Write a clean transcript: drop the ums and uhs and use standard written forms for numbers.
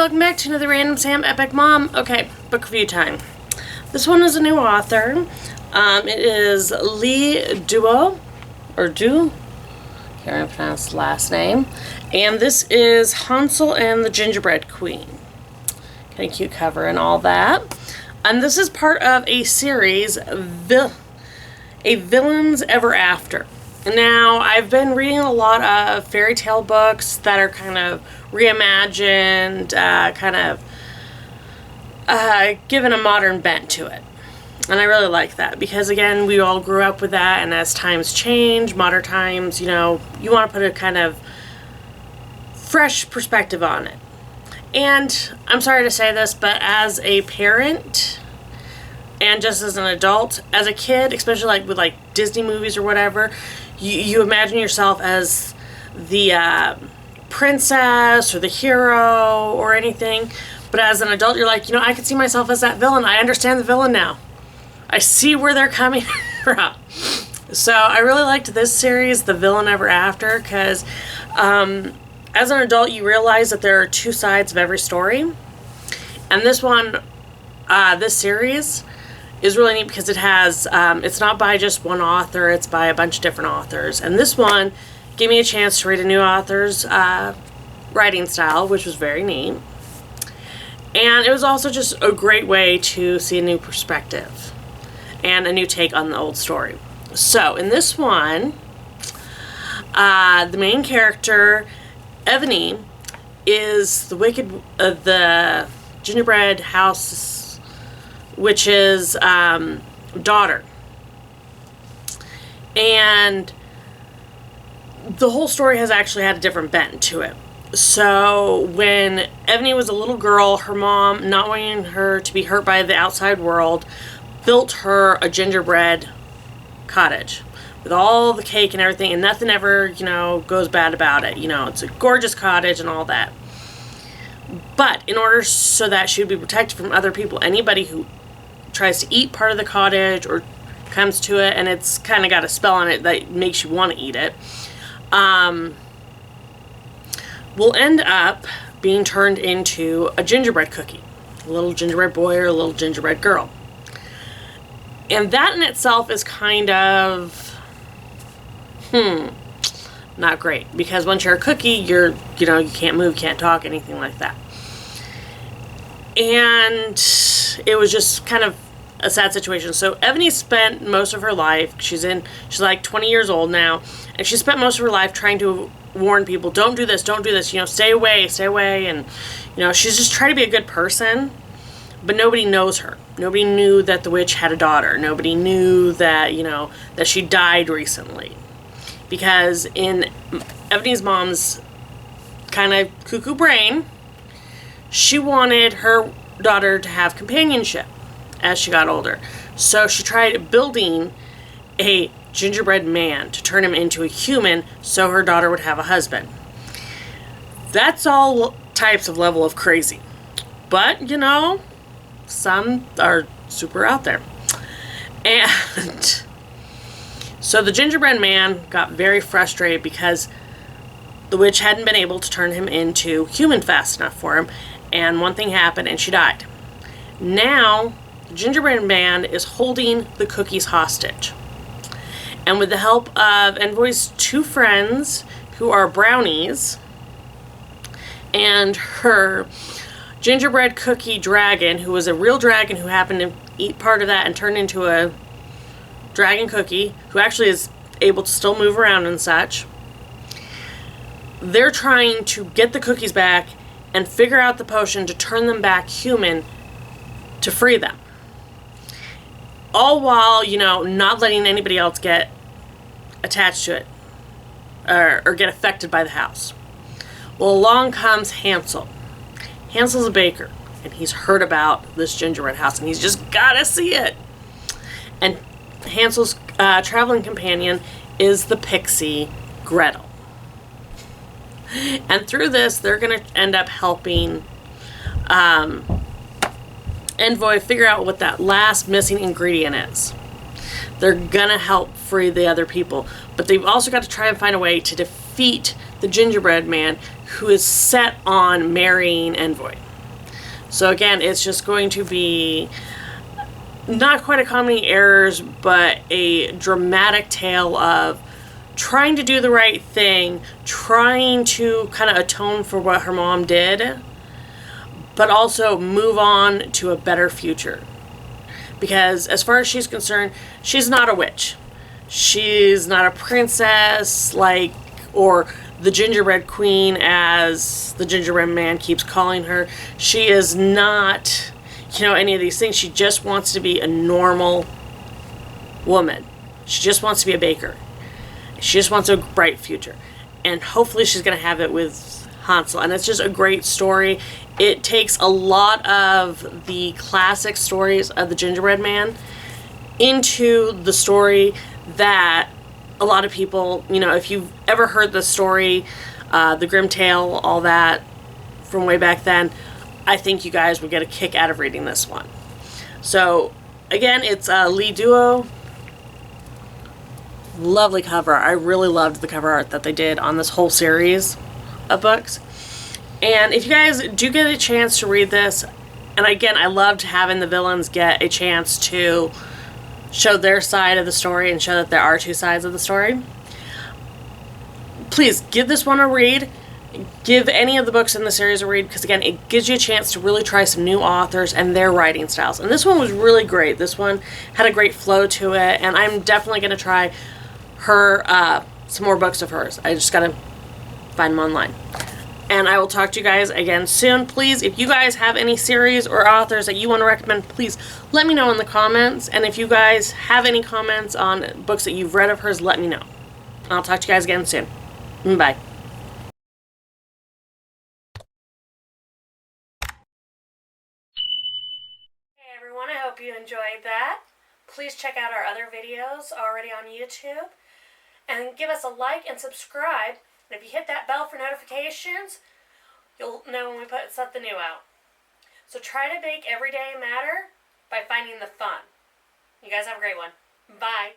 welcome back to another Random Sam Epic Mom. Okay, book review time. This one is a new author. It is Lee Duo, or Du, can't remember pronounce the last name. And this is Hansel and the Gingerbread Queen. Kind of cute cover and all that. And this is part of a series, A Villains Ever After. Now, I've been reading a lot of fairy tale books that are kind of reimagined, given a modern bent to it. And I really like that because, again, we all grew up with that, and as times change, modern times, you know, you want to put a kind of fresh perspective on it. And I'm sorry to say this, but as a parent and just as an adult, as a kid, especially with Disney movies or whatever, you imagine yourself as the princess or the hero or anything. But as an adult, you're like, I could see myself as that villain. I understand the villain now. I see where they're coming from. So I really liked this series, The Villain Ever After, because as an adult, you realize that there are two sides of every story. And this one, this series, is really neat because it has, it's not by just one author, it's by a bunch of different authors. And this one gave me a chance to read a new author's writing style, which was very neat. And it was also just a great way to see a new perspective and a new take on the old story. So, in this one, the main character, Ebony, is the the Gingerbread House witch's daughter. And the whole story has actually had a different bent to it. So when Ebony was a little girl, her mom, not wanting her to be hurt by the outside world, built her a gingerbread cottage with all the cake and everything, and nothing ever, goes bad about it. It's a gorgeous cottage and all that. But in order so that she would be protected from other people, anybody who tries to eat part of the cottage or comes to it, and it's kind of got a spell on it that makes you want to eat it, will end up being turned into a gingerbread cookie. A little gingerbread boy or a little gingerbread girl. And that in itself is kind of, not great. Because once you're a cookie, you can't move, can't talk, anything like that. And it was just kind of a sad situation. So Ebony spent most of her life, she's like 20 years old now, and she spent most of her life trying to warn people, don't do this, stay away, and, she's just trying to be a good person, but nobody knows her. Nobody knew that the witch had a daughter. Nobody knew that, that she died recently. Because in Ebony's mom's kind of cuckoo brain, she wanted her daughter to have companionship as she got older. So she tried building a gingerbread man to turn him into a human so her daughter would have a husband. That's all types of level of crazy. But, some are super out there. And so the gingerbread man got very frustrated because the witch hadn't been able to turn him into human fast enough for him. And one thing happened and she died. Now, the gingerbread man is holding the cookies hostage. And with the help of Envoy's two friends, who are brownies, and her gingerbread cookie dragon, who was a real dragon who happened to eat part of that and turn into a dragon cookie, who actually is able to still move around and such, they're trying to get the cookies back and figure out the potion to turn them back human to free them. All while, not letting anybody else get attached to it or get affected by the house. Well, along comes Hansel. Hansel's a baker, and he's heard about this gingerbread house, and he's just gotta see it. And Hansel's traveling companion is the pixie Gretel. And through this, they're going to end up helping Envoy figure out what that last missing ingredient is. They're going to help free the other people. But they've also got to try and find a way to defeat the gingerbread man who is set on marrying Envoy. So again, it's just going to be not quite a comedy errors, but a dramatic tale of trying to do the right thing, trying to kind of atone for what her mom did, but also move on to a better future. Because as far as she's concerned, she's not a witch. She's not a princess, like, or the gingerbread queen, as the gingerbread man keeps calling her. She is not, any of these things. She just wants to be a normal woman. She just wants to be a baker. She just wants a bright future. And hopefully she's going to have it with Hansel. And it's just a great story. It takes a lot of the classic stories of the gingerbread man into the story that a lot of people, if you've ever heard the story, the Grim Tale, all that from way back then, I think you guys would get a kick out of reading this one. So, again, it's a lead duo. Lovely cover. I really loved the cover art that they did on this whole series of books. And if you guys do get a chance to read this, and again, I loved having the villains get a chance to show their side of the story and show that there are two sides of the story. Please give this one a read. Give any of the books in the series a read, because again, it gives you a chance to really try some new authors and their writing styles. And this one was really great. This one had a great flow to it, and I'm definitely going to try her some more books of hers. I just got to find them online. And I will talk to you guys again soon. Please, if you guys have any series or authors that you want to recommend, please let me know in the comments. And if you guys have any comments on books that you've read of hers, let me know. I'll talk to you guys again soon. Bye. Hey everyone, I hope you enjoyed that. Please check out our other videos already on YouTube. And give us a like and subscribe. And if you hit that bell for notifications, you'll know when we put something new out. So try to make every day matter by finding the fun. You guys have a great one. Bye.